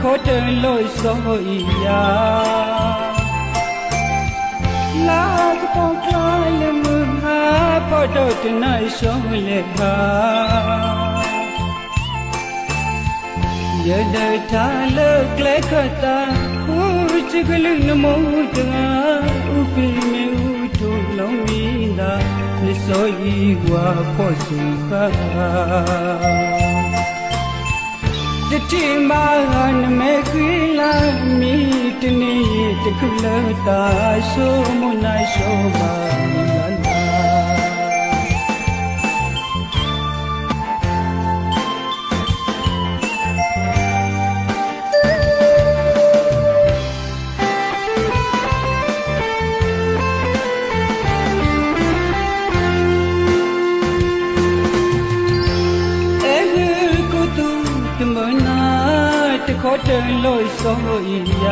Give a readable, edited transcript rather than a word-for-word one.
ခေါ်တယ်လို့ဆိုရလာတော့ကလည်းမဟာပေါ်တော့တနိုင်ဆုံးလေပါရတဲ့ထားလို့ကလေးခတာဟူချကလေးနမို့တငါဥပိမေဥထုလုံးမီနာမဆိုဤဝါဖို့စုခါတတိမာနမေခိလာမီတနေတခုလတာဆိုမနိုင်ဆိုပါလန္တာခေါ်တယ်လို့ဆိုရ